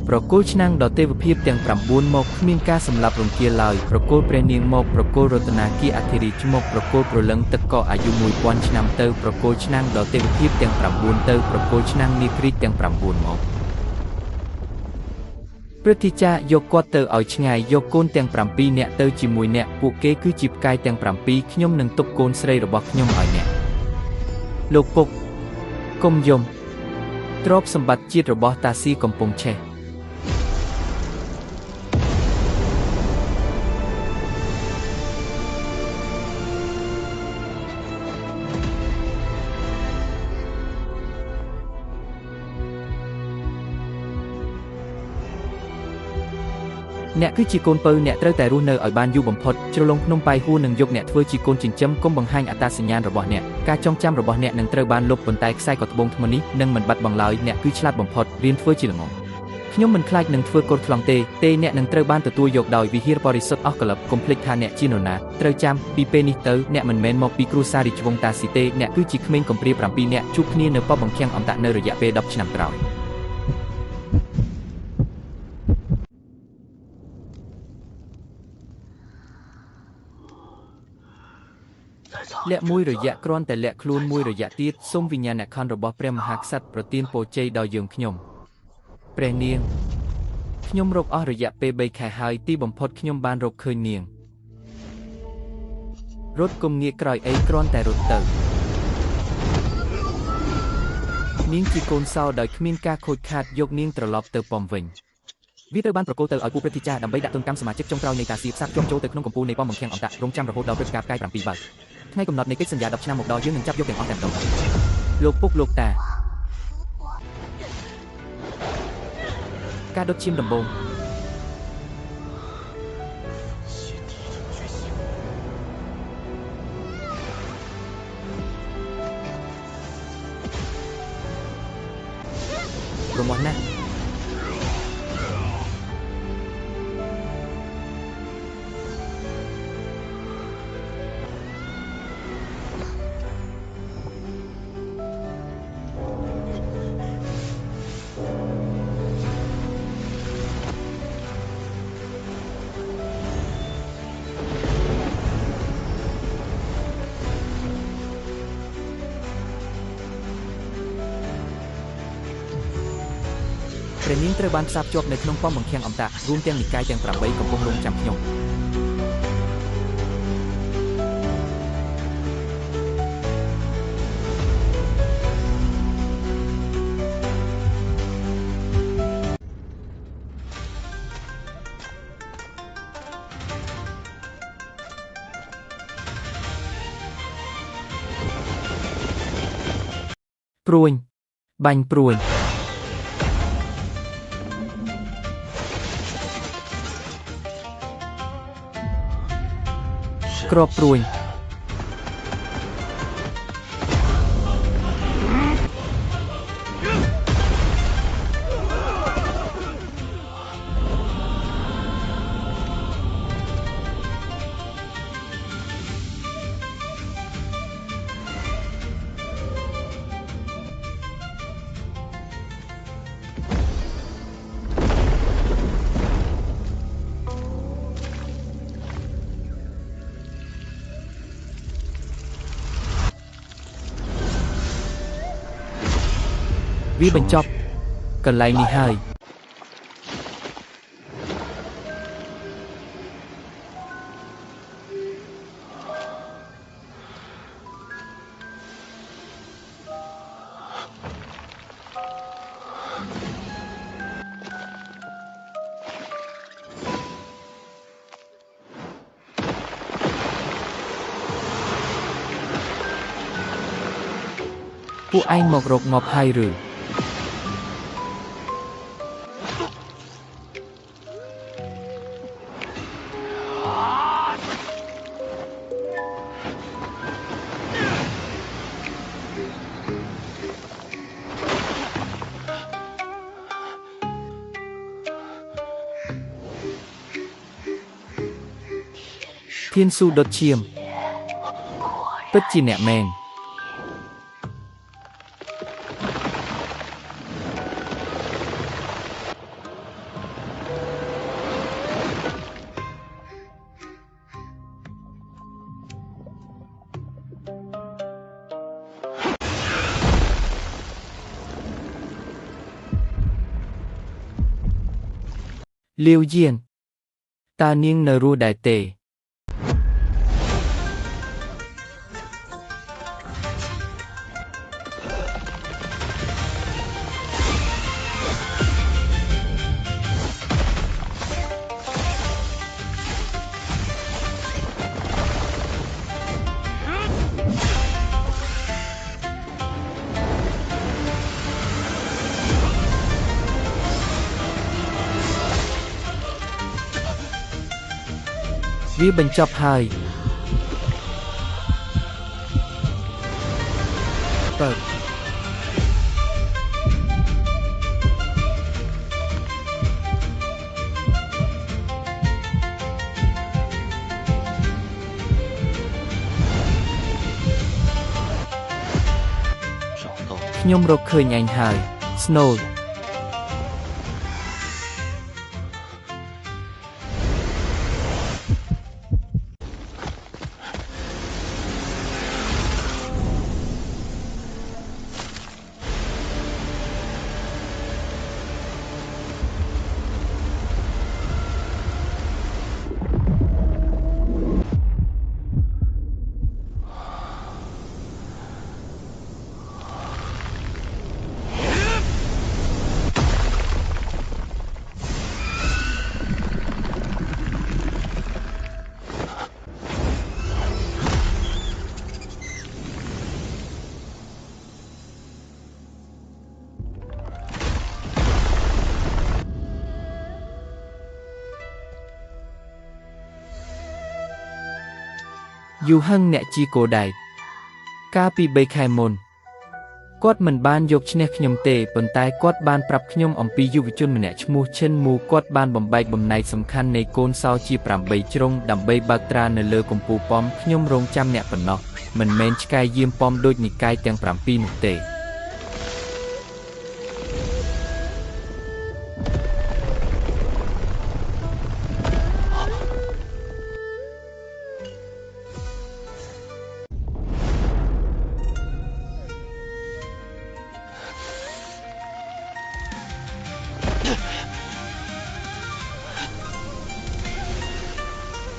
ប្រគល់ឆ្នាំងដល់ទេវភាពទាំង9មកគ្មានការសម្លាប់រង្គាលឡើយប្រគល់ព្រះនាងមកប្រគល់រតនាគារអធិរាជមកប្រគល់ព្រលឹងទឹកកកអាយុ1000ឆ្នាំទៅប្រគល់ឆ្នាំងដល់ទេវភាពទាំង9ទៅប្រគល់ឆ្នាំងនាគរាជទាំង9មកព្រឹទ្ធាចារ្យយកគាត់ទៅឲ្យឆ្ងាយយកកូនទាំង7នាក់ទៅជាមួយអ្នកពួកគេគឺជាផ្កាយទាំង7ខ្ញុំនឹងទុកកូនស្រីរបស់ខ្ញុំឲ្យអ្នកលោកពុកកុំយំទ្រព្យសម្បត្តិជាតិរបស់តាស៊ីកំពុងឆេះអ្នកគឺជាកូនពៅអ្នកត្រូវតែរស់នៅឲ្យបានយូរបំផុតជ្រលងភ្នំប៉ៃហួរនឹងយកអ្នកធ្វើជាកូនចិញ្ចឹមកុំបង្ហាញអត្តសញ្ញាណរបស់អ្នកការចងចាំរបស់អ្នកនឹងត្រូវបានលុបប៉ុន្តែខ្សែកត្បូងថ្មនេះនឹងមិនបាត់បង់ឡើយអ្នកគឺឆ្លាតបំផុតរៀនធ្វើជាល្ងង់ខ្ញុំមិនខ្លាចនឹងធ្វើកូនថ្លង់ទេអ្នកនឹងត្រូវបានទទួលយកដោយវិហារបរិសុទ្ធអស់កលឹបកុំភ្លេចថាអ្នកជានរណាត្រូវចាំពីពេលនេះទៅអ្នកមិនមែនមកពីគ្រួសាររាជវង្សតាស៊ីទេអ្នកគឺជាក្មេងកំព្រា7នាក់ជួបគ្នានៅប៉ុស្តិ៍បង្ខាំងអន្តៈនៅរយៈពេល10ឆ្នាំក្រោយលាក់មួយរយៈគ្រាន់តែលាក់ខ្លួនមួយរយៈទៀតសូមវិញ្ញាណក្ខន្ធរបស់ព្រះមហាក្សត្រប្រទានពរជ័យដល់យើងខ្ញុំព្រះនាងខ្ញុំរកអស់រយៈពេល3ខែហើយទីបំផុតខ្ញុំបានរកឃើញនាងរត់គុំងាកក្រោយអីគ្រាន់តែរត់ទៅនាងជាកូនសោដោយគ្មានការខូចខាតយកនាងត្រឡប់ទៅប៉មវិញវាត្រូវបានប្រគល់ទៅឲ្យពួកព្រឹទ្ធាចារ្យដើម្បីដាក់ទណ្ឌកម្មសមាជិកចុងក្រោយនៃតាស៊ីផ្សារជាប់ចូលទៅក្នុងកំពូលនៃប៉មបង្ខាំងអន្តៈរងចាំរហូតដល់ព្រឹត្តិការណ៍ផ្កាយ7បើកថ្ងៃកំណត់នៃកិច្ចសន្យា10ឆ្នាំមកដល់យើងនឹងចាប់យកទាំងអស់តែម្ដងលោកពុកលោកតាការដុតឈាមដំបូងរមាស់ណាស់ព្រះនាងត្រូវបានផ្សារភ្ជាប់នៅក្នុងប៉មបង្ខាំងអន្តៈរួមទាំងនិកាយទាំង8កំពុងរងចាំខ្ញុំព្រួញបាញ់ព្រួយក្របព្រួយវាបញ្ចប់កន្លែងនេះហើយពួកឯងមករកងាប់ហើយឬធានស៊ូដុតឈាមពិតជាអ្នកមែន លាវយាងតើនាងនៅរស់ដែរទេវាបញ្ចប់ហើយបើខ្ញុំរកឃើញឯងហើយ Snowយូហឹងអ្នកជីកូដែកកាលពី3 ខែមុនគាត់មិនបានយកឈ្នះខ្ញុំទេប៉ុន្តែគាត់បានប្រាប់ខ្ញុំអំពីយុវជនម្នាក់ឈ្មោះឈិនមូគាត់បានបំបែកបំណែកសំខាន់នៃកូនសោជា8ជ្រុងដើម្បីបើកត្រានៅលើកំពូលប៉មខ្ញុំរងចាំអ្នកប៉ុណ្ណោះមិនមែនឆ្កែយាមប៉មដូចនិកាយទាំង7នោះទេ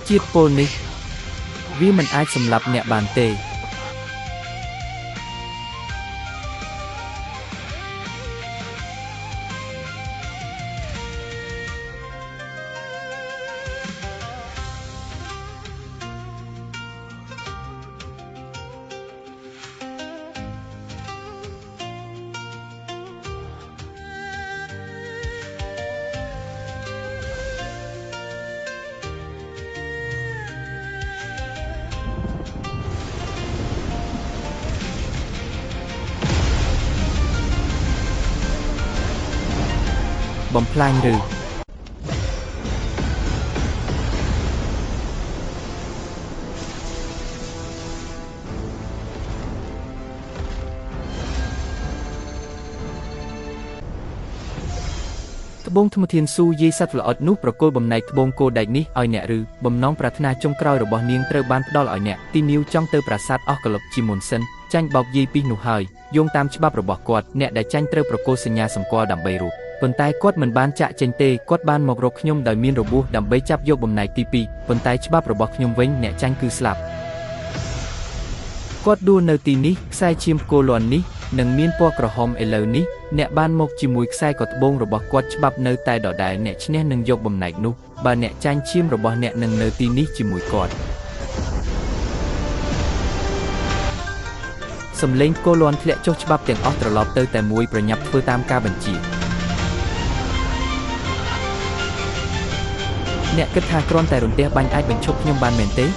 ជាតិពុលនេះវាមិនអាចសម្លាប់អ្នកបានទេបំផ្លាញឬត្បូងធម្មធានស៊ូយាយសត្វល្អិតនោះប្រគល់បំណែកត្បូងគោដែកនេះឲ្យអ្នកឬបំណងប្រាថ្នាចុងក្រោយរបស់នាងត្រូវបានផ្ដល់ឲ្យអ្នកទីនាវចង់ទៅប្រាសាទអស់កលុបជាមុនសិនចាញ់បោកយាយពីនោះហើយយោងតាមច្បាប់របស់គាត់អ្នកដែលចាញ់ត្រូវប្រគល់សញ្ញាសម្គាល់ដើម្បីរੂប៉ុន្តែគាត់មិនបានចាក់ចេញទេគាត់បានមករកខ្ញុំដោយមានរបួសដើម្បីចាប់យកបំណែកទី2ប៉ុន្តែច្បាប់របស់ខ្ញុំវិញអ្នកចាញ់គឺស្លាប់គាត់ដួលនៅទីនេះខ្សែឈាមគោលាន់នេះនឹងមានពណ៌ក្រហមឥឡូវនេះអ្នកបានមកជាមួយខ្សែកត្បូងរបស់គាត់ច្បាប់នៅតែដដែលអ្នកឈ្នះនឹងយកបំណែកនោះបើអ្នកចាញ់ឈាមរបស់អ្នកនឹងនៅទីនេះជាមួយគាត់សំឡេងគោលាន់ធ្លាក់ចុះច្បាប់ទាំងអស់ត្រឡប់ទៅតែមួយប្រញាប់ធ្វើតាមការបញ្ជាអ្នកគិតថាគ្រាន់តែរន្ទះបាញ់អាចបញ្ឈប់ខ្ញុំបានមែនទេ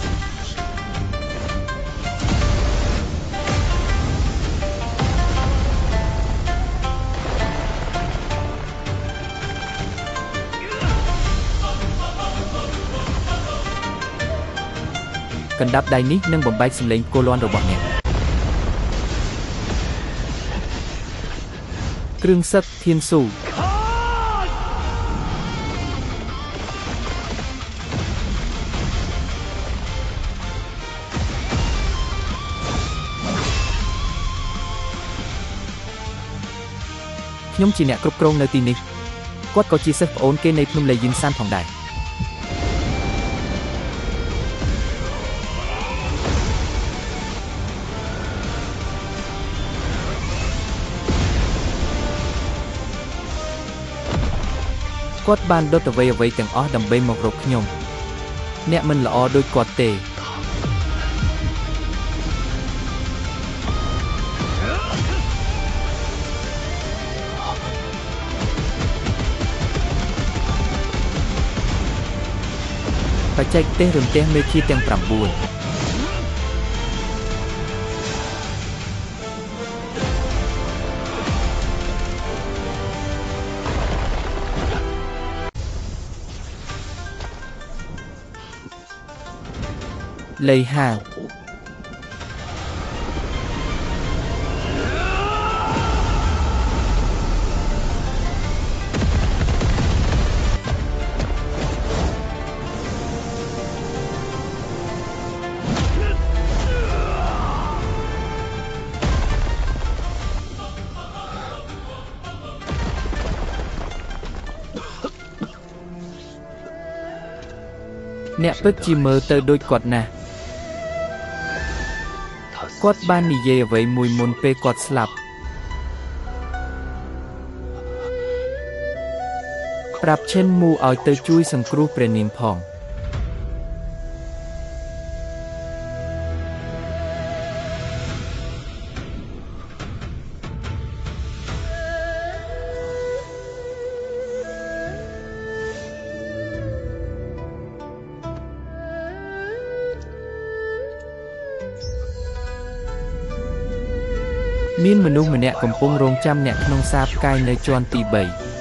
កណ្ដាប់ដៃនេះនឹងបំបែកសម្លេងគោលាន់របស់អ្នកគ្រឿងសឹកធានស៊ូខ្ញុំជាអ្នកគ្រប់គ្រងនៅទីនេះ គាត់ក៏ជាសិស្សប្អូនគេនៃភ្នំលេយិនសានផងដែរគាត់បានដុតអ្វីៗទាំងអស់ដើម្បីមករកខ្ញុំអ្នកមិនល្អដូចគាត់ទេបច្ចេកទេសរន្ទះមេឃាទាំង9លេយហាវអ្នកពិតជាមើលទៅដូចគាត់ណាស់គាត់បាននិយាយអ្វីមួយមុនពេលគាត់ស្លាប់ប្រាប់ឈិនមូឲ្យទៅជួយសង្គ្រោះព្រះនាងផងមានមនុស្សម្នាក់កំពុងរងចាំអ្នកក្នុងសាលផ្កាយនៅជាន់ទី3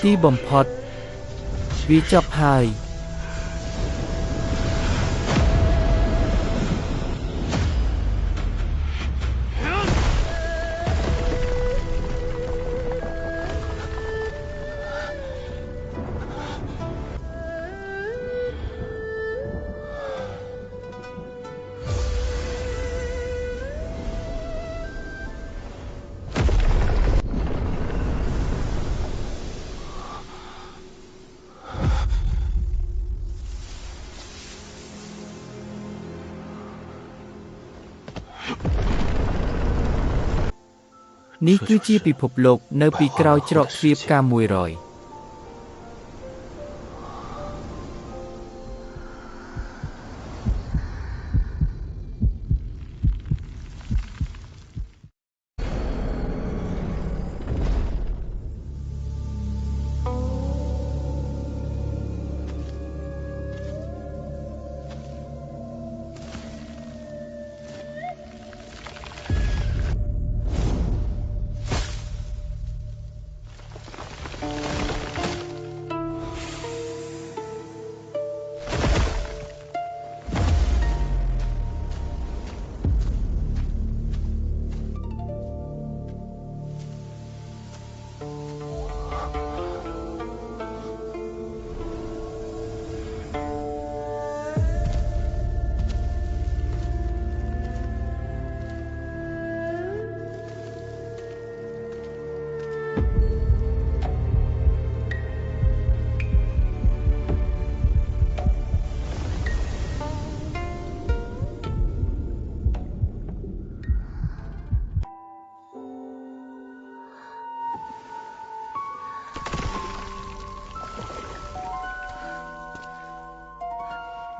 ទីបំផុតវាចប់ហើយនេះគឺជាពិភពលោកនៅពីក្រោយច្រកទ្វារផ្កា100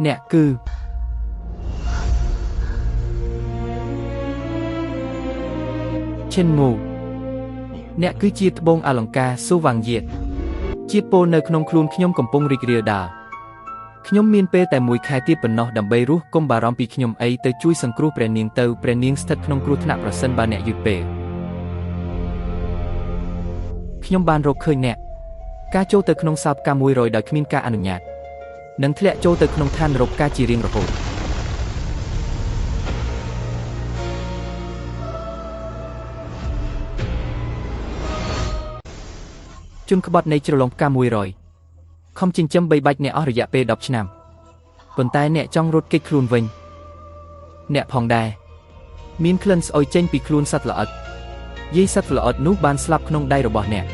អ្នកគឺឈិនមូ អ្នកគឺជាត្បូងអលង្ការសូវ៉ាងយៀតជាពលនៅក្នុងខ្លួនខ្ញុំកំពុងរីករាលដាលខ្ញុំមានពេលតែ1ខែទៀតប៉ុណ្ណោះដើម្បីរស់កុំបារម្ភពីខ្ញុំអីទៅជួយសង្គ្រោះព្រះនាងទៅព្រះនាងស្ថិតក្នុងគ្រោះថ្នាក់ប្រសិនបើអ្នកយឺតពេលខ្ញុំបានរកឃើញអ្នកការចូលទៅក្នុងសាលផ្កា100ដោយគ្មានការអនុញ្ញាតនិងធ្លាក់ចូលទៅក្នុងឋាននរកការជារៀងរហូតជនក្បត់នៃជ្រលងផ្កា100ខំចិញ្ចឹមបីបាច់អ្នកអស់រយៈពេល10ឆ្នាំប៉ុន្តែអ្នកចង់រត់គេចខ្លួនវិញអ្នកផងដែរមានក្លិនស្អុយចេញពីខ្លួនសត្វល្អិតយាយសត្វល្អិតនោះបានស្លាប់ក្នុងដៃរបស់អ្នក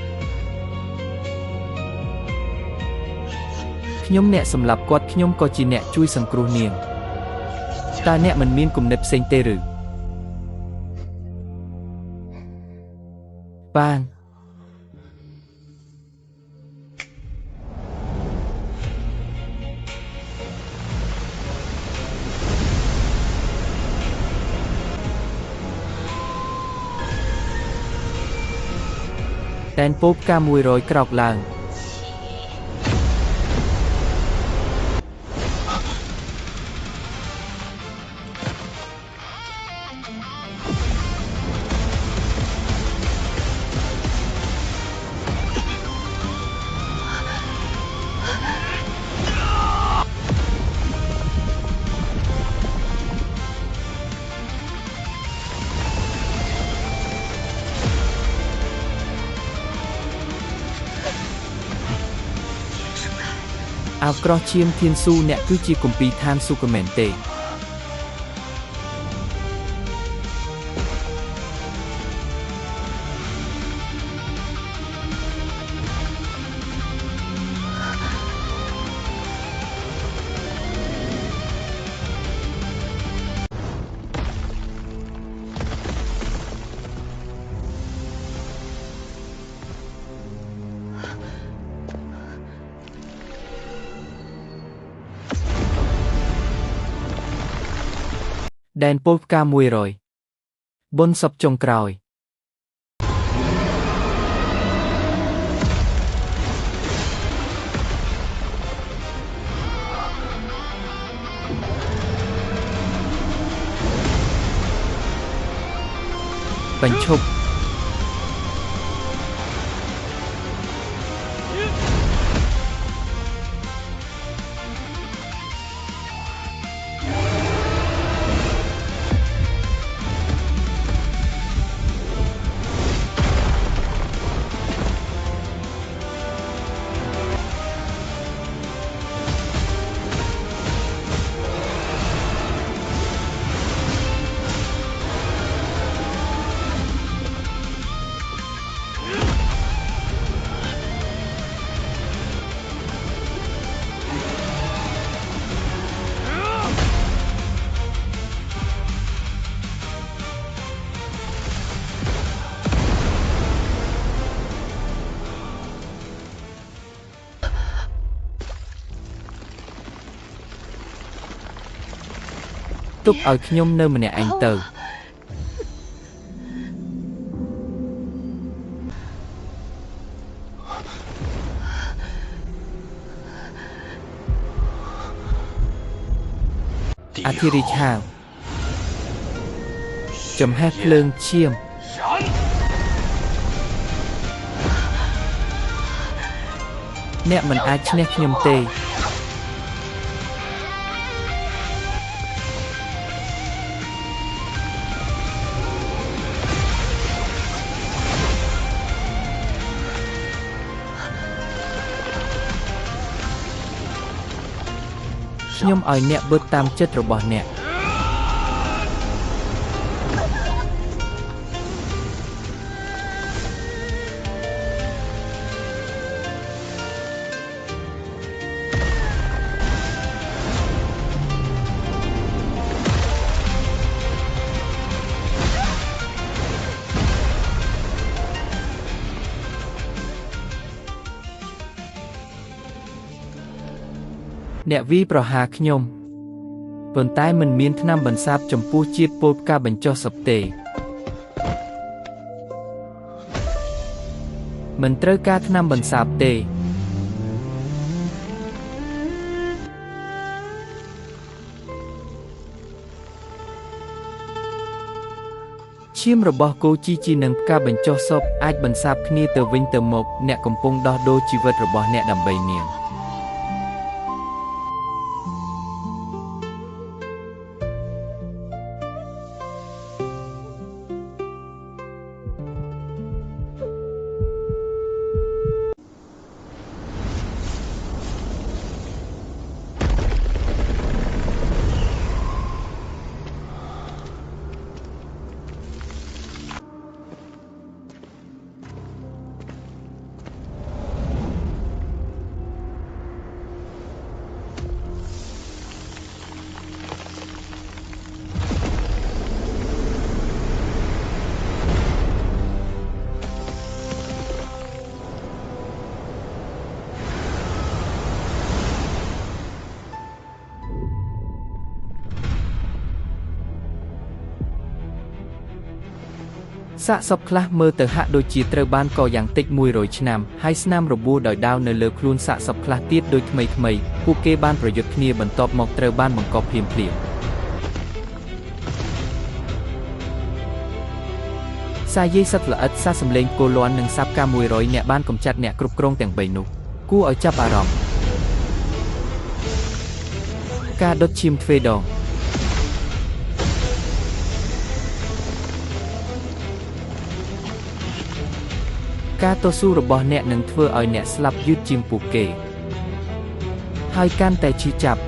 ខ្ញុំអ្នកសម្លាប់គាត់ខ្ញុំក៏ជាអ្នកជួយសង្គ្រោះនាងតើអ្នកមិនមានគំនិតផ្សេងទេឬបានតែនពោផ្កា100ក្រោកឡើងអាវក្រោះឈាមធានស៊ូអ្នកគឺជាគម្ពីរឋានស៊ូកមែនទេដែនពលផ្កា100បុណ្យសពចុងក្រោយបញ្ឈប់ទុកឲ្យខ្ញុំនៅម្នាក់ឯងទៅអធិរាជហៅចំហេះភ្លើងឈាមអ្នកមិនអាចឈ្នះខ្ញុំទេខ្ញុំឲ្យអ្នកបឺតតាមចិត្តរបស់អ្នកអ្នកវីប្រហារខ្ញុំប៉ុន្តែមិនមានថ្នាំបន្សាបចំពោះជាតិពុលផ្កាបញ្ចុះសពទេ មិនត្រូវការថ្នាំបន្សាបទេឈាមរបស់គោជីជីនិងផ្កាបញ្ចុះសពអាចបន្សាបគ្នាទៅវិញទៅមកអ្នកកំពុងដោះដូរជីវិតរបស់អ្នកដើម្បីនាងសាកសពខ្លះមើលទៅហាក់ដូចជាត្រូវបានកយ៉ាងតិច100ឆ្នាំហើយស្នាមរបួសដោយដាវនៅលើខ្លួនសាកសពខ្លះទៀតដូចថ្មីពួកគេបានប្រយុទ្ធគ្នាបន្ទាប់មកត្រូវបានបង្កប់ភ្លាមសាយាយសត្វល្អិតសាសម្លេងគោលាន់និងសាប់ការ100អ្នកបានកម្ចាត់អ្នកគ្រប់គ្រងទាំង3នោះគួរឲ្យចាប់អារម្មណ៍ការដុតឈាមទ្វេដងការតស៊ូរបស់អ្នកនឹងធ្វើឲ្យអ្នកស្លាប់យឺតជាងពួកគេហើយកាន់តែឈឺចាប់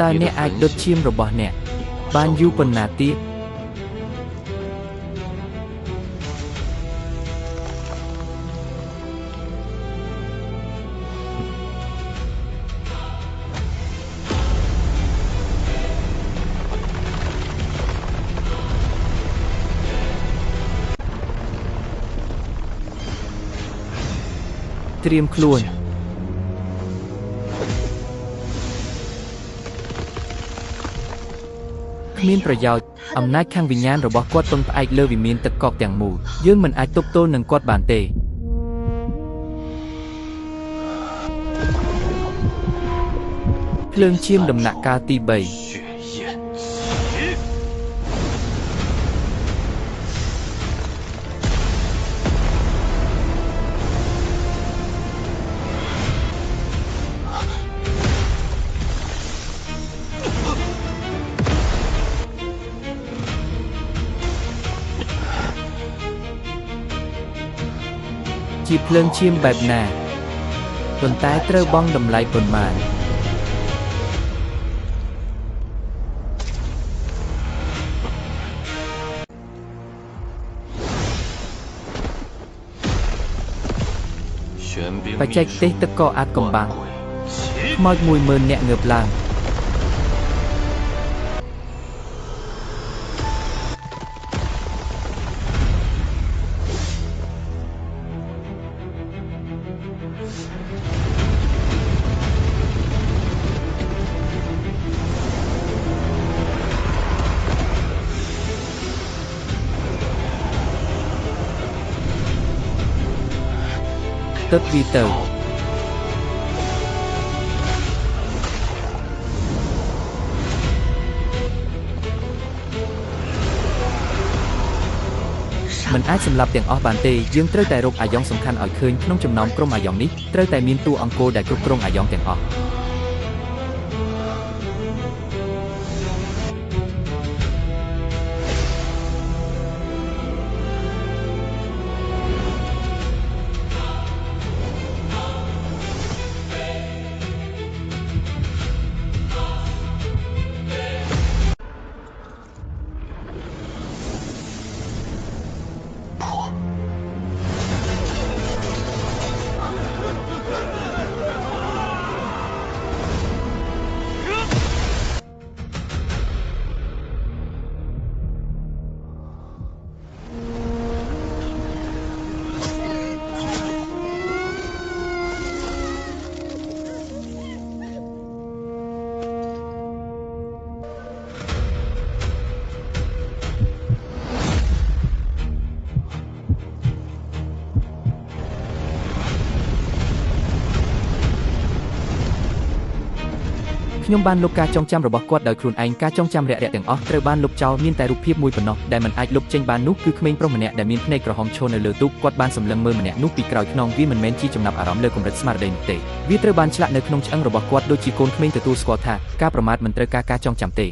តើអ្នកអាចដុតឈាមរបស់អ្នកបានយូរប៉ុណ្ណាទៀតត្រៀមខ្លួនគ្មានប្រយោជន៍អំណាចខាងវិញ្ញាណរបស់គាត់ពឹងផ្អែកលើវិមានទឹកកកទាំងមូលយើងមិនអាចទប់ទល់នឹងគាត់បានទេភ្លើងឈាមដំណាក់កាលទី3ជាភ្លើងឈាមបែបណាប៉ុន្តែត្រូវបង់តម្លៃប៉ុន្មានបច្ចេកទេសទឹកកកអាថ៌កំបាំងខ្មោច10000នាក់ងើបឡើងទឹកវាទៅមិនអាចសម្លាប់ទាំងអស់បានទេយើងត្រូវតែរកអាយ៉ងសំខាន់ឲ្យឃើញក្នុងចំណោមក្រុមអាយ៉ងនេះត្រូវតែមានតួអង្គរដែលគ្រប់គ្រងអាយ៉ងទាំងអស់ ខ្ញុំបានលុបការចងចាំរបស់គាត់ដោយខ្លួនឯងការចងចាំរាក់ៗទាំងអស់ត្រូវបានលុបចោលមានតែរូបភាពមួយប៉ុណ្ណោះដែលមិនអាចលុបចេញបាននោះគឺក្មេងប្រុសម្នាក់ដែលមានភ្នែកក្រហមឈរនៅលើទូកគាត់បានសម្លឹងមើលម្នាក់នោះពីក្រោយខ្នងវាមិនមែនជាចំណាប់អារម្មណ៍លើកម្រិតស្មារតីនោះទេវាត្រូវបានឆ្លាក់នៅក្នុងឆ្អឹងរបស់គាត់ដូចជាកូនក្មេងទទួលស្គាល់ថាការប្រមាថមិនត្រូវការចងចាំទេ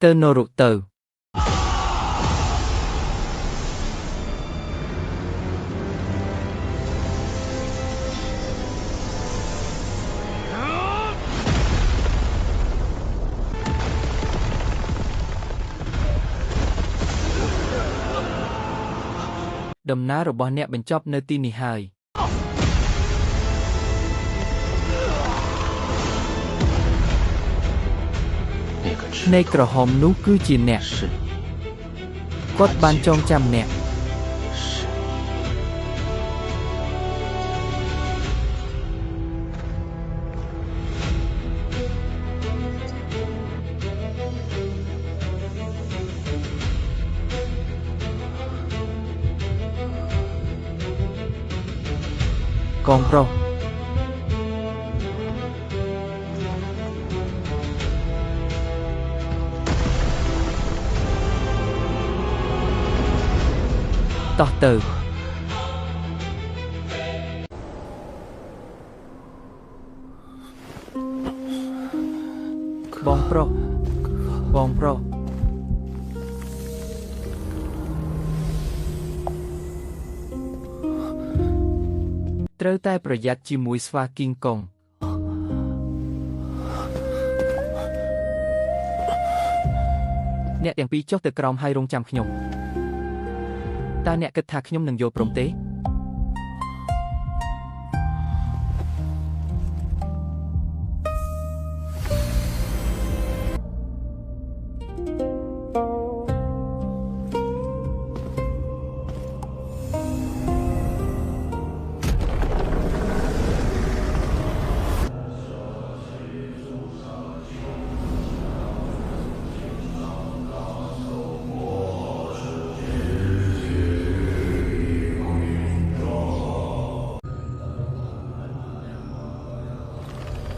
ទៅណូរូតូដំណើររបស់អ្នកបញ្ចប់នៅទីនេះហើយនៃក្រហមនោះគឺជាអ្នកគាត់បានចងចាំអ្នកកងប្រុសតោះទៅបងប្រុសត្រូវតែប្រយ័ត្នជាមួយស្វាគីងកុងអ្នកទាំងពីរចុះទៅក្រោមហើយរងចាំខ្ញុំតើអ្នកគិតថាខ្ញុំនឹងយល់ព្រមទេ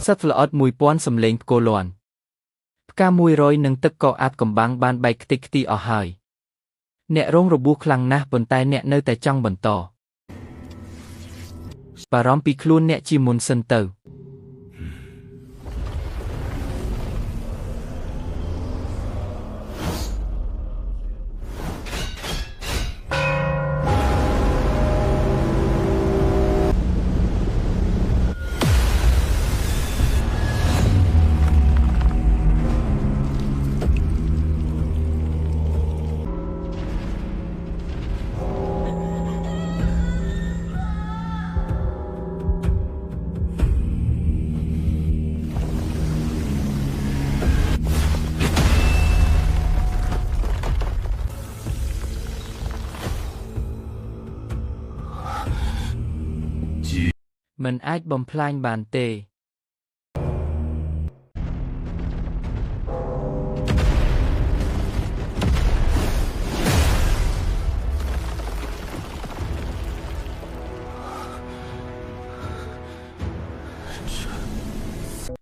សត្វល្អិត 1000 សំឡេងផ្គរលាន់ផ្កា100និងទឹកក៏អាចកំបាំងបានបែកខ្ទេចខ្ទីអស់ហើយអ្នករងរបួសខ្លាំងណាស់ប៉ុន្តែអ្នកនៅតែចង់បន្តបារម្ភពីខ្លួនអ្នកជាមុនសិនទៅមិនអាចបំផ្លាញបានទេ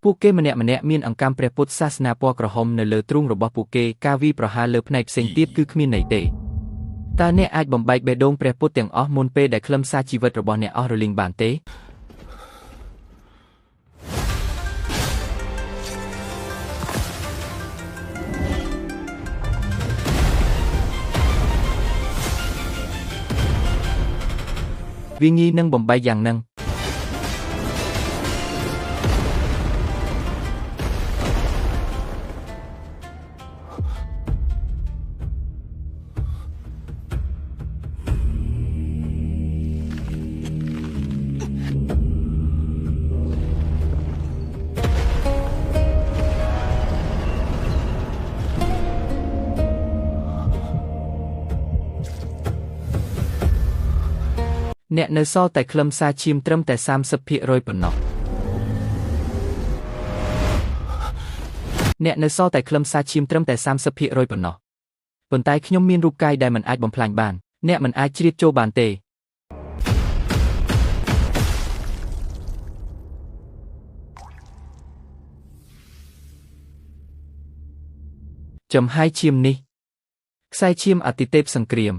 ពួកគេម្នាក់មានអង្កាំព្រះពុទ្ធសាសនាពណ៌ក្រហមនៅលើទ្រូងរបស់ពួកគេការវាយប្រហារលើផ្នែកផ្សេងទៀតគឺគ្មានន័យទេតើអ្នកអាចបំបែកបេះដូងព្រះពុទ្ធទាំងអស់មុនពេលដែលខ្លឹមសារជីវិតរបស់អ្នកអស់រលីងបានទេវាងាយនឹងបំបែកយ៉ាងហ្នឹងអ្នកនៅសល់តែខ្លឹមសារឈាមត្រឹមតែ 30% ប៉ុណ្ណោះអ្នកនៅសល់តែខ្លឹមសារឈាមត្រឹមតែ 30% ប៉ុណ្ណោះប៉ុន្តែខ្ញុំមានរូបកាយដែលមិនអាចបំផ្លាញបានអ្នកមិនអាចជ្រៀតចូលបានទេ ចំហាយឈាមនេះខ្សែឈាមអតិទេពសង្គ្រាម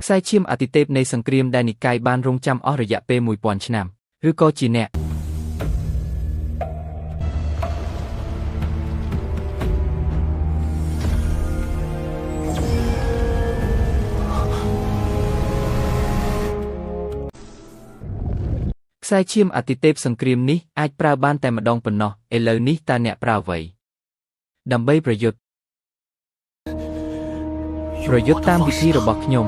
ខ្សែឈាមអតិទេពនៃសង្គ្រាមដែលនិកាយបានរងចាំអស់រយៈពេល 1000 ឆ្នាំឬក៏ជាអ្នកខ្សែឈាមអតិទេពសង្គ្រាមនេះអាចប្រើបានតែម្ដងប៉ុណ្ណោះឥឡូវនេះតើអ្នកប្រើអ្វីដើម្បីប្រយុទ្ធតាមវិធីរបស់ខ្ញុំ